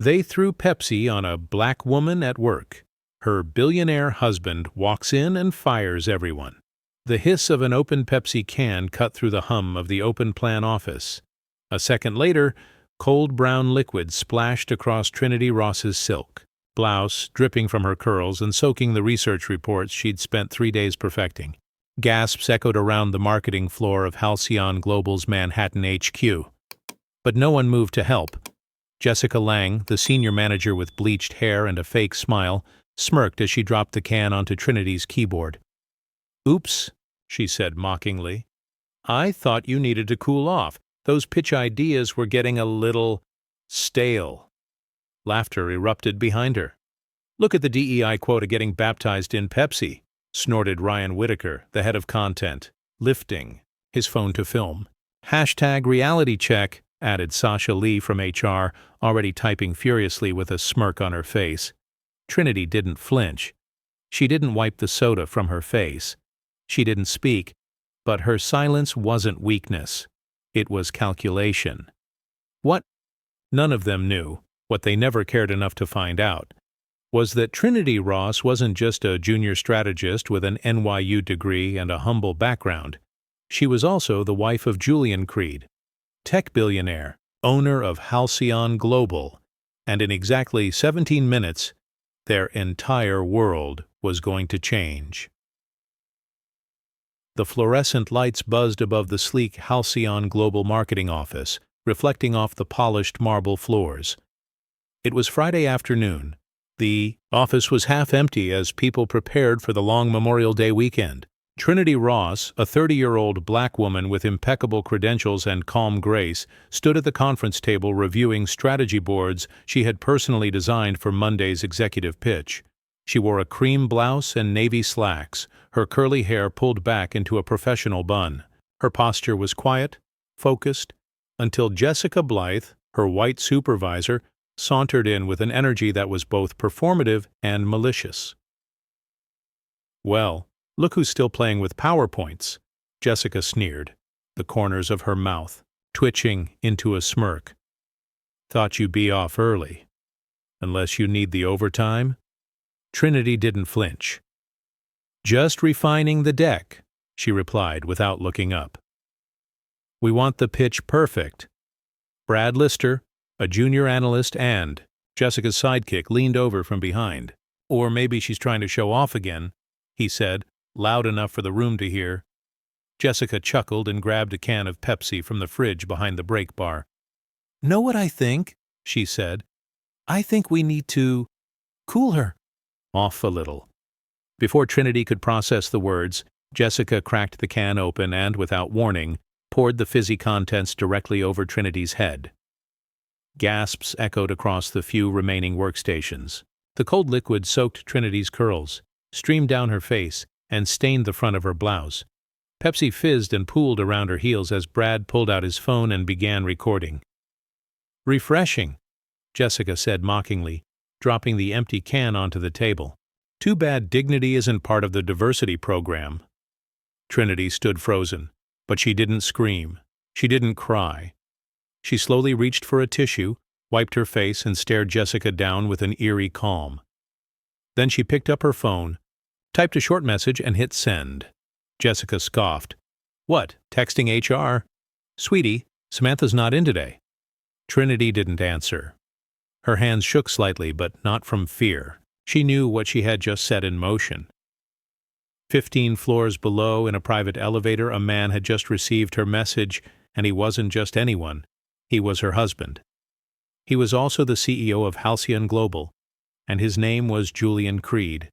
They threw Pepsi on a black woman at work. Her billionaire husband walks in and fires everyone. The hiss of an open Pepsi can cut through the hum of the open plan office. A second later, cold brown liquid splashed across Trinity Ross's silk blouse, dripping from her curls and soaking the research reports she'd spent 3 days perfecting. Gasps echoed around the marketing floor of Halcyon Global's Manhattan HQ. But no one moved to help. Jessica Lang, the senior manager with bleached hair and a fake smile, smirked as she dropped the can onto Trinity's keyboard. "Oops," she said mockingly. "I thought you needed to cool off. Those pitch ideas were getting a little stale." Laughter erupted behind her. "Look at the DEI quota getting baptized in Pepsi," snorted Ryan Whitaker, the head of content, lifting his phone to film. "Reality check," added Sasha Lee from HR, already typing furiously with a smirk on her face. Trinity didn't flinch. She didn't wipe the soda from her face. She didn't speak, but her silence wasn't weakness. It was calculation. What none of them knew, what they never cared enough to find out, was that Trinity Ross wasn't just a junior strategist with an NYU degree and a humble background. She was also the wife of Julian Creed, tech billionaire, owner of Halcyon Global, and in exactly 17 minutes, their entire world was going to change. The fluorescent lights buzzed above the sleek Halcyon Global marketing office, reflecting off the polished marble floors. It was Friday afternoon. The office was half empty as people prepared for the long Memorial Day weekend. Trinity Ross, a 30-year-old black woman with impeccable credentials and calm grace, stood at the conference table reviewing strategy boards she had personally designed for Monday's executive pitch. She wore a cream blouse and navy slacks, her curly hair pulled back into a professional bun. Her posture was quiet, focused, until Jessica Blythe, her white supervisor, sauntered in with an energy that was both performative and malicious. "Well, look who's still playing with PowerPoints," Jessica sneered, the corners of her mouth twitching into a smirk. "Thought you'd be off early. Unless you need the overtime?" Trinity didn't flinch. "Just refining the deck," she replied without looking up. "We want the pitch perfect." Brad Lister, a junior analyst and Jessica's sidekick, leaned over from behind. "Or maybe she's trying to show off again," he said, loud enough for the room to hear. Jessica chuckled and grabbed a can of Pepsi from the fridge behind the break bar. "Know what I think?" she said. "I think we need to cool her off a little." Before Trinity could process the words, Jessica cracked the can open and, without warning, poured the fizzy contents directly over Trinity's head. Gasps echoed across the few remaining workstations. The cold liquid soaked Trinity's curls, streamed down her face, and stained the front of her blouse. Pepsi fizzed and pooled around her heels as Brad pulled out his phone and began recording. "Refreshing," Jessica said mockingly, dropping the empty can onto the table. "Too bad dignity isn't part of the diversity program." Trinity stood frozen, but she didn't scream. She didn't cry. She slowly reached for a tissue, wiped her face, and stared Jessica down with an eerie calm. Then she picked up her phone, typed a short message, and hit send. Jessica scoffed. "What, texting HR? Sweetie, Samantha's not in today." Trinity didn't answer. Her hands shook slightly, but not from fear. She knew what she had just set in motion. 15 floors below, in a private elevator, a man had just received her message, and he wasn't just anyone. He was her husband. He was also the CEO of Halcyon Global, and his name was Julian Creed.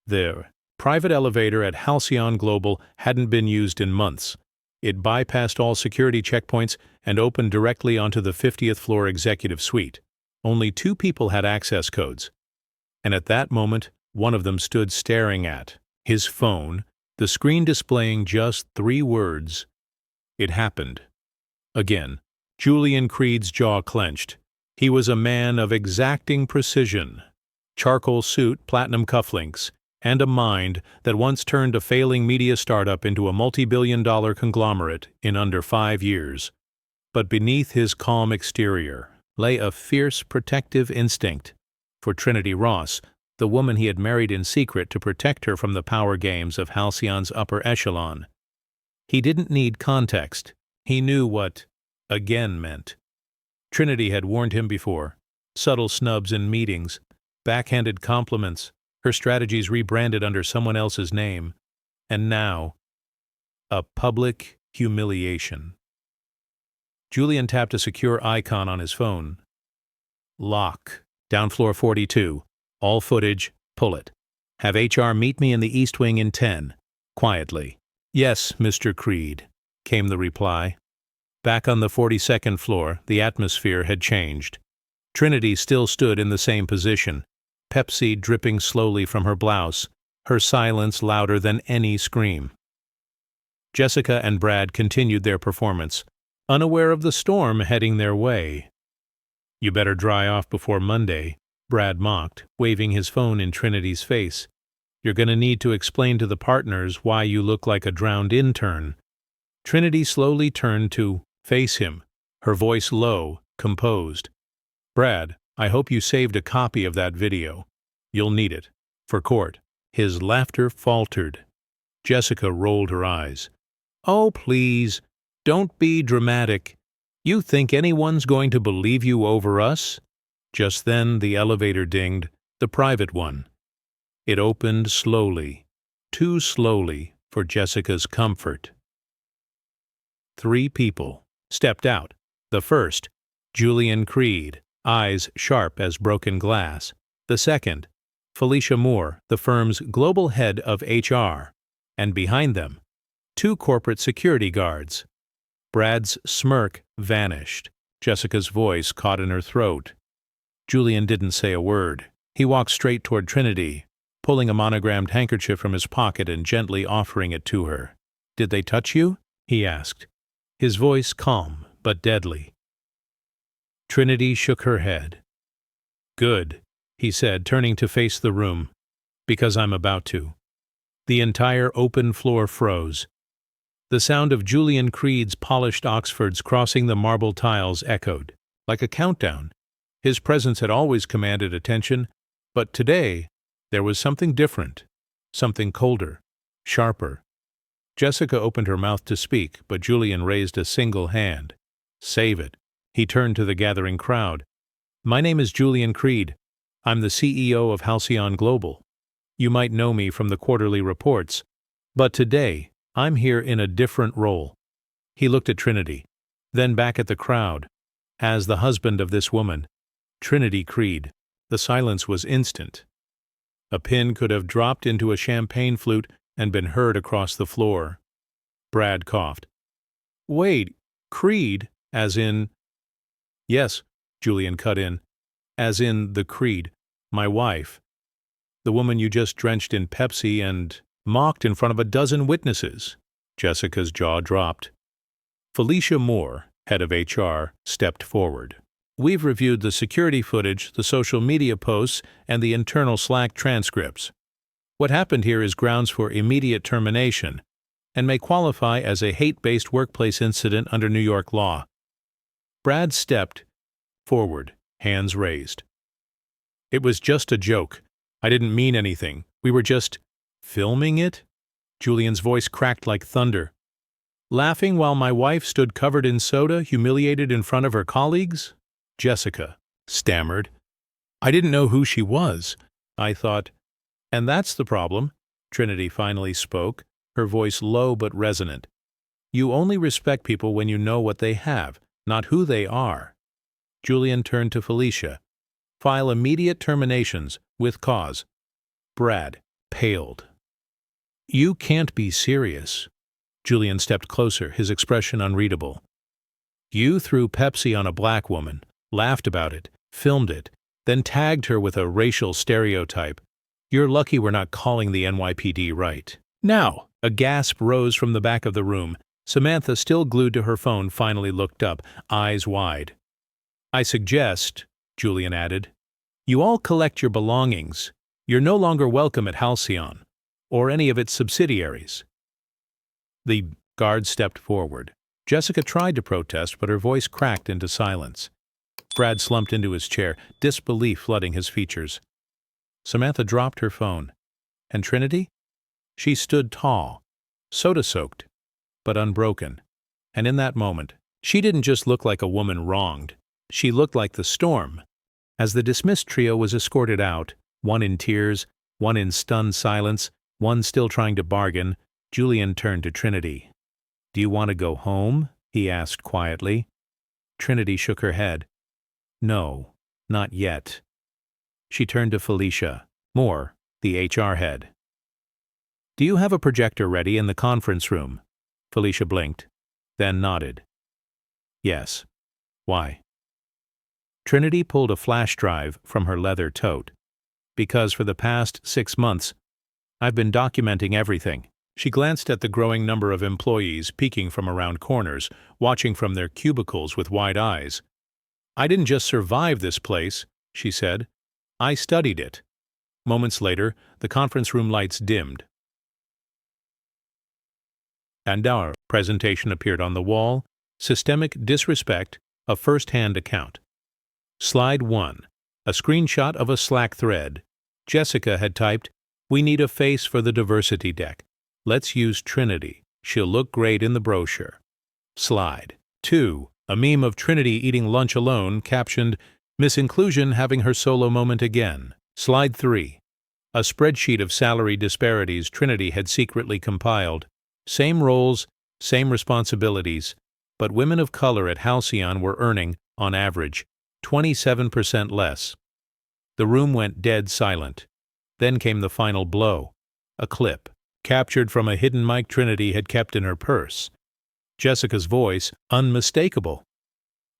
The private elevator at Halcyon Global hadn't been used in months. It bypassed all security checkpoints and opened directly onto the 50th floor executive suite. Only 2 people had access codes, and at that moment, one of them stood staring at his phone, the screen displaying just 3 words. It happened. Again, Julian Creed's jaw clenched. He was a man of exacting precision. Charcoal suit, platinum cufflinks, and a mind that once turned a failing media startup into a multi-billion-dollar conglomerate in under 5 years. But beneath his calm exterior lay a fierce protective instinct. For Trinity Ross, the woman he had married in secret to protect her from the power games of Halcyon's upper echelon. He didn't need context. He knew what again meant. Trinity had warned him before. Subtle snubs in meetings, backhanded compliments, her strategies rebranded under someone else's name. And now, a public humiliation. Julian tapped a secure icon on his phone. Lock. Down floor 42. All footage, pull it. Have HR meet me in the East Wing in 10. Quietly. Yes, Mr. Creed, came the reply. Back on the 42nd floor, the atmosphere had changed. Trinity still stood in the same position, Pepsi dripping slowly from her blouse, her silence louder than any scream. Jessica and Brad continued their performance, unaware of the storm heading their way. You better dry off before Monday, Brad mocked, waving his phone in Trinity's face. You're gonna need to explain to the partners why you look like a drowned intern. Trinity slowly turned to face him, her voice low, composed. Brad, I hope you saved a copy of that video. You'll need it. For court. His laughter faltered. Jessica rolled her eyes. Oh, please. Don't be dramatic. You think anyone's going to believe you over us? Just then the elevator dinged, the private one. It opened slowly, too slowly for Jessica's comfort. 3 people stepped out. The first, Julian Creed, eyes sharp as broken glass. The second, Felicia Moore, the firm's global head of HR. And behind them, 2 corporate security guards. Brad's smirk vanished. Jessica's voice caught in her throat. Julian didn't say a word. He walked straight toward Trinity, pulling a monogrammed handkerchief from his pocket and gently offering it to her. Did they touch you? He asked, his voice calm but deadly. Trinity shook her head. Good, he said, turning to face the room, because I'm about to. The entire open floor froze. The sound of Julian Creed's polished Oxfords crossing the marble tiles echoed, like a countdown. His presence had always commanded attention, but today there was something different, something colder, sharper. Jessica opened her mouth to speak, but Julian raised a single hand. Save it. He turned to the gathering crowd. My name is Julian Creed. I'm the CEO of Halcyon Global. You might know me from the quarterly reports, but today I'm here in a different role. He looked at Trinity, then back at the crowd. As the husband of this woman, Trinity Creed. The silence was instant. A pin could have dropped into a champagne flute and been heard across the floor. Brad coughed. Wait, Creed, as in... Yes, Julian cut in. As in the Creed, my wife. The woman you just drenched in Pepsi and mocked in front of a dozen witnesses. Jessica's jaw dropped. Felicia Moore, head of HR, stepped forward. We've reviewed the security footage, the social media posts, and the internal Slack transcripts. What happened here is grounds for immediate termination and may qualify as a hate-based workplace incident under New York law. Brad stepped forward, hands raised. It was just a joke. I didn't mean anything. We were just filming it? Julian's voice cracked like thunder. Laughing while my wife stood covered in soda, humiliated in front of her colleagues? Jessica stammered. I didn't know who she was. I thought, and that's the problem. Trinity finally spoke, her voice low but resonant. You only respect people when you know what they have, not who they are. Julian turned to Felicia. File immediate terminations, with cause. Brad paled. You can't be serious. Julian stepped closer, his expression unreadable. You threw Pepsi on a black woman, laughed about it, filmed it, then tagged her with a racial stereotype. You're lucky we're not calling the NYPD right. Now, a gasp rose from the back of the room. Samantha, still glued to her phone, finally looked up, eyes wide. I suggest, Julian added, you all collect your belongings. You're no longer welcome at Halcyon, or any of its subsidiaries. The guard stepped forward. Jessica tried to protest, but her voice cracked into silence. Brad slumped into his chair, disbelief flooding his features. Samantha dropped her phone. And Trinity? She stood tall, soda-soaked, but unbroken. And in that moment, she didn't just look like a woman wronged. She looked like the storm. As the dismissed trio was escorted out, one in tears, one in stunned silence, one still trying to bargain, Julian turned to Trinity. "Do you want to go home?" he asked quietly. Trinity shook her head. "No, not yet." She turned to Felicia, Moore, the HR head. "Do you have a projector ready in the conference room?" Felicia blinked, then nodded. "Yes. Why?" Trinity pulled a flash drive from her leather tote. "Because for the past 6 months, I've been documenting everything." She glanced at the growing number of employees peeking from around corners, watching from their cubicles with wide eyes. "I didn't just survive this place," she said. "I studied it." Moments later, the conference room lights dimmed, and our presentation appeared on the wall: Systemic Disrespect, a First-Hand Account. Slide 1. A screenshot of a Slack thread. Jessica had typed, "We need a face for the diversity deck. Let's use Trinity. She'll look great in the brochure." Slide 2. A meme of Trinity eating lunch alone, captioned, "Miss Inclusion having her solo moment again." Slide 3. A spreadsheet of salary disparities Trinity had secretly compiled. Same roles, same responsibilities, but women of color at Halcyon were earning, on average, 27% less. The room went dead silent. Then came the final blow. A clip, captured from a hidden mic Trinity had kept in her purse. Jessica's voice, unmistakable.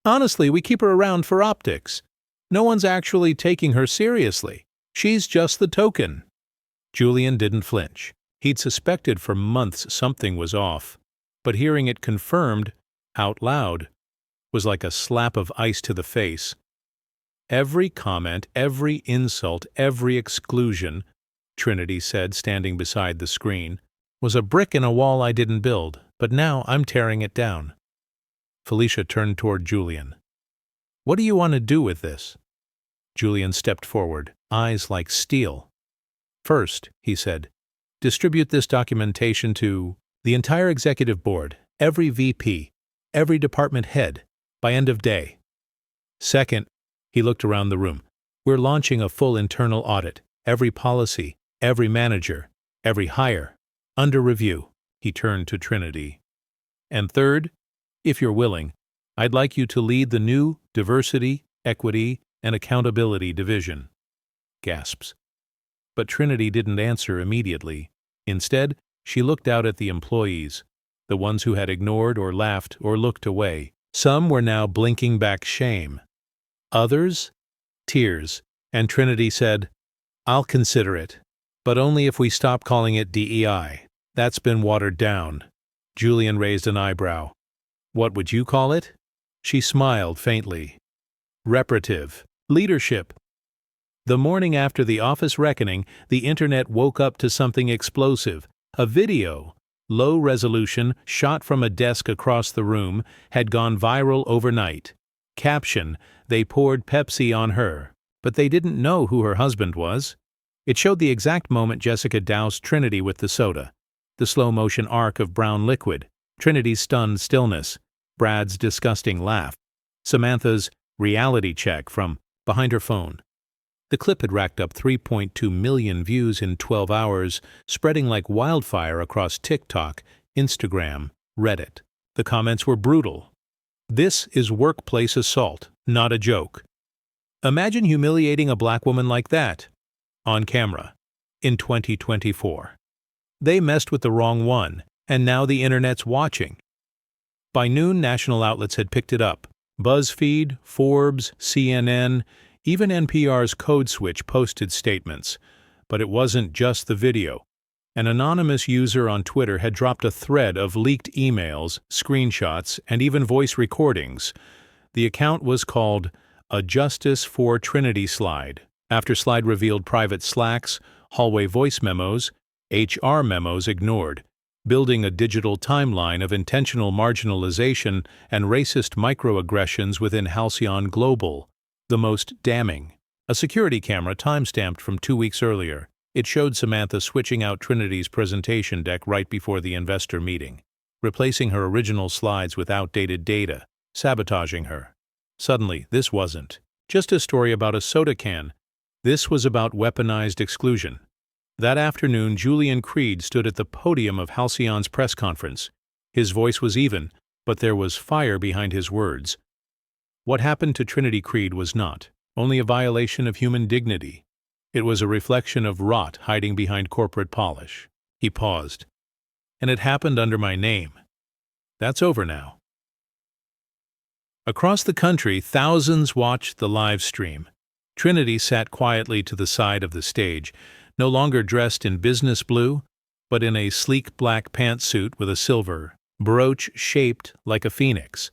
"Honestly, we keep her around for optics. No one's actually taking her seriously. She's just the token." Julian didn't flinch. He'd suspected for months something was off, but hearing it confirmed, out loud, was like a slap of ice to the face. "Every comment, every insult, every exclusion," Trinity said, standing beside the screen, "was a brick in a wall I didn't build, but now I'm tearing it down." Felicia turned toward Julian. "What do you want to do with this?" Julian stepped forward, eyes like steel. "First," he said, "distribute this documentation to the entire executive board, every VP, every department head, by end of day. Second," he looked around the room, "we're launching a full internal audit, every policy, every manager, every hire, under review." He turned to Trinity. "And third, if you're willing, I'd like you to lead the new Diversity, Equity, and Accountability Division." Gasps. But Trinity didn't answer immediately. Instead, she looked out at the employees, the ones who had ignored or laughed or looked away. Some were now blinking back shame. Others, tears, and Trinity said, "I'll consider it, but only if we stop calling it DEI. That's been watered down." Julian raised an eyebrow. "What would you call it?" She smiled faintly. "Reparative. Leadership." The morning after the office reckoning, the internet woke up to something explosive. A video, low resolution, shot from a desk across the room, had gone viral overnight. Caption, "They poured Pepsi on her, but they didn't know who her husband was." It showed the exact moment Jessica doused Trinity with the soda. The slow-motion arc of brown liquid, Trinity's stunned stillness, Brad's disgusting laugh, Samantha's reality check from behind her phone. The clip had racked up 3.2 million views in 12 hours, spreading like wildfire across TikTok, Instagram, Reddit. The comments were brutal. "This is workplace assault, not a joke. Imagine humiliating a black woman like that. On camera. In 2024. They messed with the wrong one, and now the internet's watching." By noon, national outlets had picked it up. BuzzFeed, Forbes, CNN, even NPR's Code Switch posted statements. But it wasn't just the video. An anonymous user on Twitter had dropped a thread of leaked emails, screenshots, and even voice recordings. The account was called A Justice for Trinity Slide. After Slide revealed private Slacks, hallway voice memos, HR memos ignored, building a digital timeline of intentional marginalization and racist microaggressions within Halcyon Global, the most damning. A security camera time-stamped from 2 weeks earlier. It showed Samantha switching out Trinity's presentation deck right before the investor meeting, replacing her original slides with outdated data, sabotaging her. Suddenly, this wasn't just a story about a soda can. This was about weaponized exclusion. That afternoon, Julian Creed stood at the podium of Halcyon's press conference. His voice was even, but there was fire behind his words. What happened to Trinity Creed was not only a violation of human dignity. It was a reflection of rot hiding behind corporate polish. He paused. And it happened under my name. That's over now. Across the country, thousands watched the live stream. Trinity sat quietly to the side of the stage, no longer dressed in business blue, but in a sleek black pantsuit with a silver brooch shaped like a phoenix.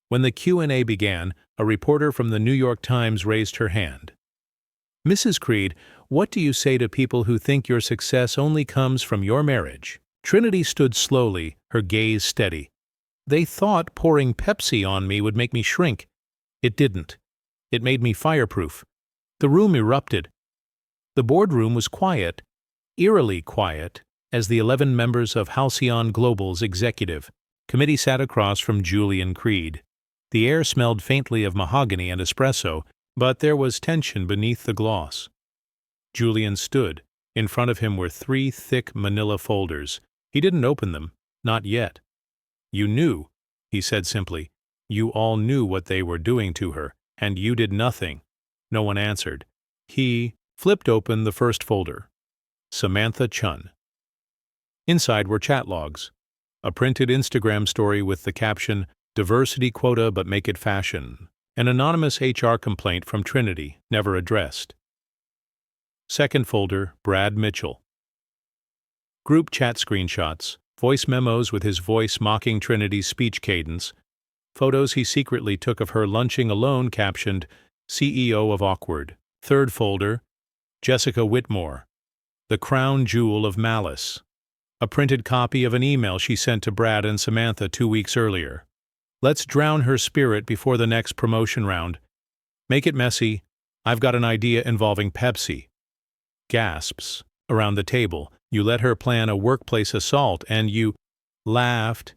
When the Q&A began, a reporter from the New York Times raised her hand. Mrs. Creed, what do you say to people who think your success only comes from your marriage? Trinity stood slowly, her gaze steady. They thought pouring Pepsi on me would make me shrink. It didn't. It made me fireproof. The room erupted. The boardroom was quiet, eerily quiet, as the 11 members of Halcyon Global's executive committee sat across from Julian Creed. The air smelled faintly of mahogany and espresso, but there was tension beneath the gloss. Julian stood. In front of him were 3 thick manila folders. He didn't open them, not yet. You knew, he said simply. You all knew what they were doing to her, and you did nothing. No one answered. He flipped open the first folder. Samantha Chun. Inside were chat logs. A printed Instagram story with the caption, "Diversity quota but make it fashion." An anonymous HR complaint from Trinity, never addressed. Second folder, Brad Mitchell. Group chat screenshots, voice memos with his voice mocking Trinity's speech cadence, photos he secretly took of her lunching alone captioned, CEO of Awkward. Third folder, Jessica Whitmore, the crown jewel of malice. A printed copy of an email she sent to Brad and Samantha 2 weeks earlier. Let's drown her spirit before the next promotion round. Make it messy. I've got an idea involving Pepsi. Gasps. Around the table, you let her plan a workplace assault and you laughed.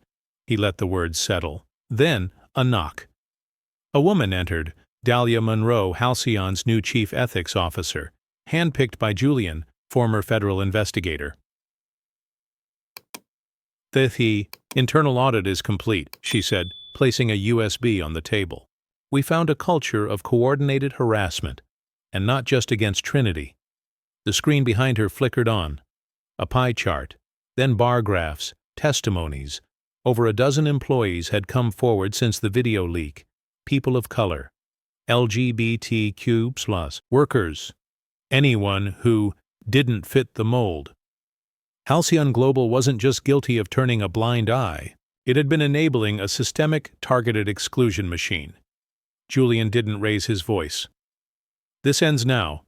He let the words settle. Then, a knock. A woman entered, Dahlia Monroe, Halcyon's new chief ethics officer, handpicked by Julian, former federal investigator. The internal audit is complete, she said, placing a USB on the table. We found a culture of coordinated harassment, and not just against Trinity. The screen behind her flickered on. A pie chart, then bar graphs, testimonies. Over a dozen employees had come forward since the video leak. People of color, LGBTQ+, workers, anyone who didn't fit the mold. Halcyon Global wasn't just guilty of turning a blind eye. It had been enabling a systemic, targeted exclusion machine. Julian didn't raise his voice. This ends now.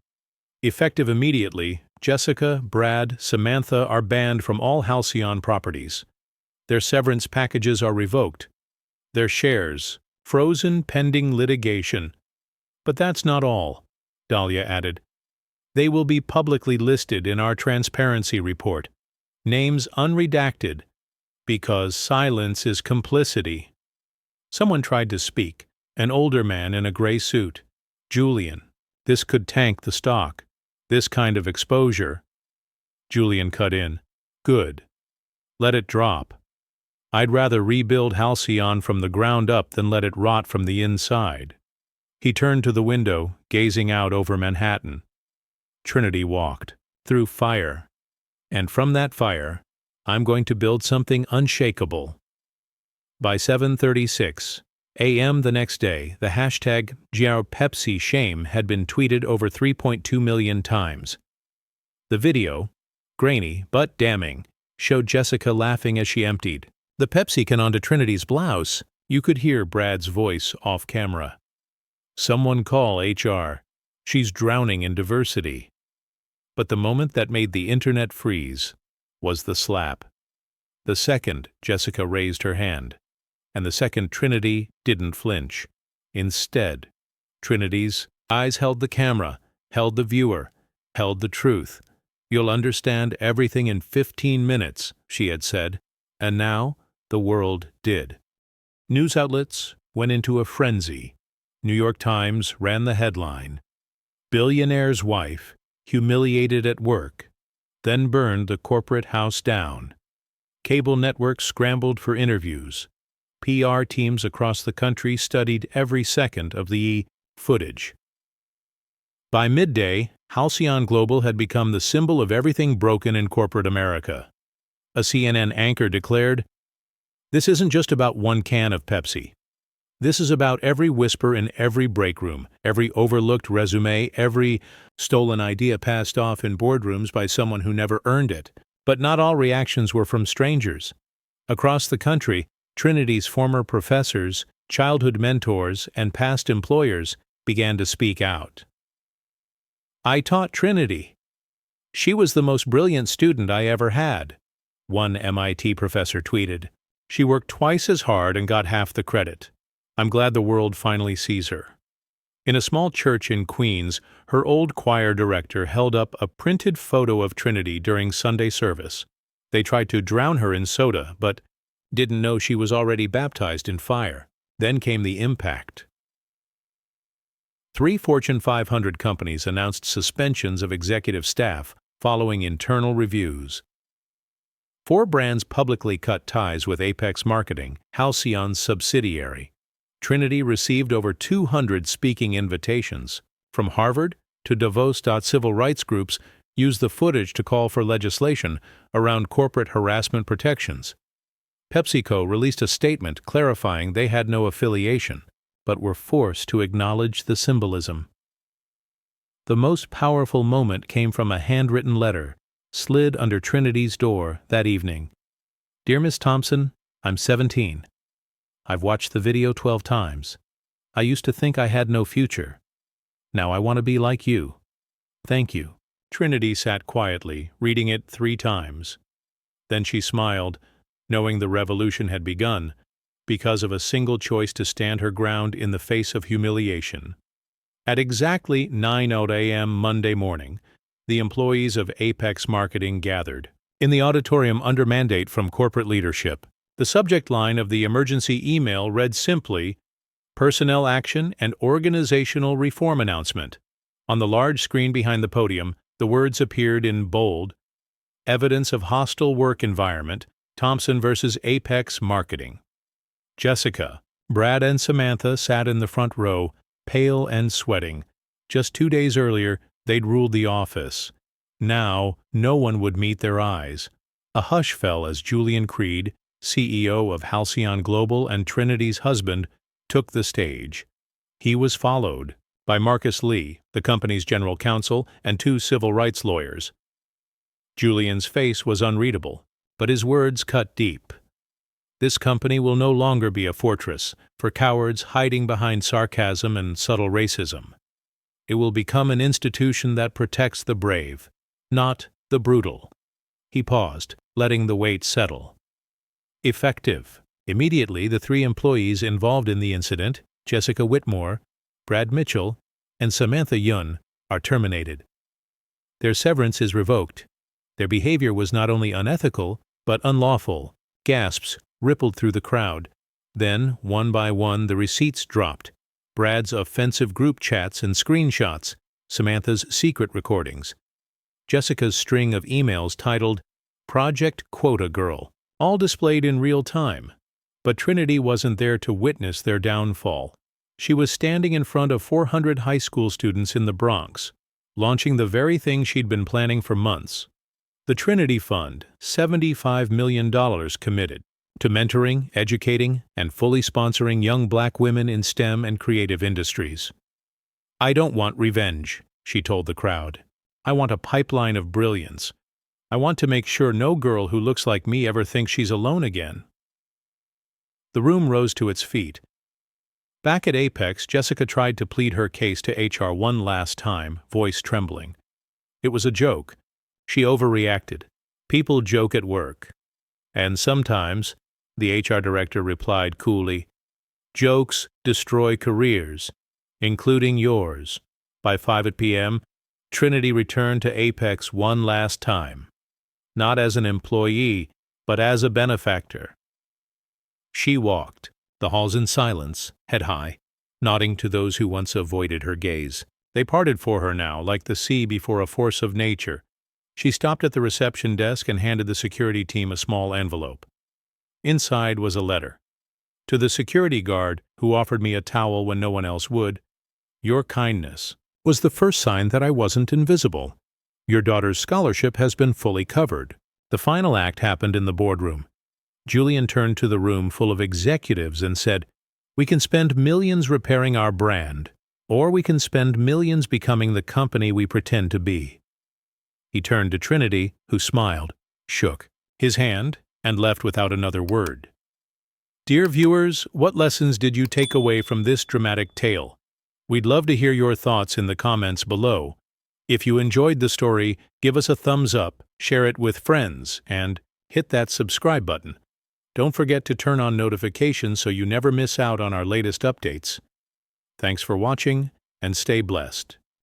Effective immediately, Jessica, Brad, Samantha are banned from all Halcyon properties. Their severance packages are revoked. Their shares, frozen pending litigation. But that's not all, Dahlia added. They will be publicly listed in our transparency report. Names unredacted, because silence is complicity. Someone tried to speak, an older man in a gray suit. Julian, this could tank the stock. This kind of exposure. Julian cut in. Good. Let it drop. I'd rather rebuild Halcyon from the ground up than let it rot from the inside. He turned to the window, gazing out over Manhattan. Trinity walked through fire. And from that fire, I'm going to build something unshakable. By 7:36 a.m. the next day, the hashtag #PepsiShame had been tweeted over 3.2 million times. The video, grainy but damning, showed Jessica laughing as she emptied the Pepsi can onto Trinity's blouse. You could hear Brad's voice off camera. Someone call HR. She's drowning in diversity. But the moment that made the internet freeze was the slap. The second Jessica raised her hand, and the second Trinity didn't flinch. Instead, Trinity's eyes held the camera, held the viewer, held the truth. "You'll understand everything in 15 minutes, she had said, and now the world did. News outlets went into a frenzy. New York Times ran the headline, "Billionaire's wife humiliated at work, then burned the corporate house down." Cable networks scrambled for interviews. PR teams across the country studied every second of the footage. By midday, Halcyon Global had become the symbol of everything broken in corporate America. A CNN anchor declared, "This isn't just about one can of Pepsi. This is about every whisper in every break room, every overlooked resume, every stolen idea passed off in boardrooms by someone who never earned it." But not all reactions were from strangers. Across the country, Trinity's former professors, childhood mentors, and past employers began to speak out. "I taught Trinity. She was the most brilliant student I ever had," one MIT professor tweeted. "She worked twice as hard and got half the credit. I'm glad the world finally sees her." In a small church in Queens, her old choir director held up a printed photo of Trinity during Sunday service. They tried to drown her in soda, but didn't know she was already baptized in fire. Then came the impact. 3 Fortune 500 companies announced suspensions of executive staff following internal reviews. 4 brands publicly cut ties with Apex Marketing, Halcyon's subsidiary. Trinity received over 200 speaking invitations. From Harvard to Davos. Civil rights groups used the footage to call for legislation around corporate harassment protections. PepsiCo released a statement clarifying they had no affiliation, but were forced to acknowledge the symbolism. The most powerful moment came from a handwritten letter slid under Trinity's door that evening. "Dear Miss Thompson, I'm 17. I've watched the video 12 times. I used to think I had no future. Now I want to be like you. Thank you." Trinity sat quietly, reading it 3 times. Then she smiled, knowing the revolution had begun, because of a single choice to stand her ground in the face of humiliation. At exactly 9:00 a.m. Monday morning, the employees of Apex Marketing gathered in the auditorium under mandate from corporate leadership. The subject line of the emergency email read simply, "Personnel Action and Organizational Reform Announcement." On the large screen behind the podium, the words appeared in bold, "Evidence of hostile work environment, Thompson versus Apex Marketing." Jessica, Brad, and Samantha sat in the front row, pale and sweating. Just 2 days earlier, they'd ruled the office. Now, no one would meet their eyes. A hush fell as Julian Creed, CEO of Halcyon Global and Trinity's husband, took the stage. He was followed by Marcus Lee, the company's general counsel, and 2 civil rights lawyers. Julian's face was unreadable, but his words cut deep. This company will no longer be a fortress for cowards hiding behind sarcasm and subtle racism. It will become an institution that protects the brave, not the brutal. He paused, letting the weight settle. Effective. Immediately, the 3 employees involved in the incident, Jessica Whitmore, Brad Mitchell, and Samantha Yun, are terminated. Their severance is revoked. Their behavior was not only unethical, but unlawful. Gasps rippled through the crowd. Then, one by one, the receipts dropped. Brad's offensive group chats and screenshots, Samantha's secret recordings, Jessica's string of emails titled Project Quota Girl, all displayed in real time. But Trinity wasn't there to witness their downfall. She was standing in front of 400 high school students in the Bronx, launching the very thing she'd been planning for months. The Trinity Fund, $75 million committed to mentoring, educating, and fully sponsoring young black women in STEM and creative industries. "I don't want revenge," she told the crowd. "I want a pipeline of brilliance. I want to make sure no girl who looks like me ever thinks she's alone again." The room rose to its feet. Back at Apex, Jessica tried to plead her case to HR one last time, voice trembling. It was a joke. She overreacted. People joke at work. And sometimes, the HR director replied coolly, jokes destroy careers, including yours. By 5 p.m., Trinity returned to Apex one last time, not as an employee, but as a benefactor. She walked the halls in silence, head high, nodding to those who once avoided her gaze. They parted for her now, like the sea before a force of nature. She stopped at the reception desk and handed the security team a small envelope. Inside was a letter. To the security guard, who offered me a towel when no one else would, your kindness was the first sign that I wasn't invisible. Your daughter's scholarship has been fully covered. The final act happened in the boardroom. Julian turned to the room full of executives and said, we can spend millions repairing our brand, or we can spend millions becoming the company we pretend to be. He turned to Trinity, who smiled, shook his hand, and left without another word. Dear viewers, what lessons did you take away from this dramatic tale? We'd love to hear your thoughts in the comments below. If you enjoyed the story, give us a thumbs up, share it with friends, and hit that subscribe button. Don't forget to turn on notifications so you never miss out on our latest updates. Thanks for watching, and stay blessed.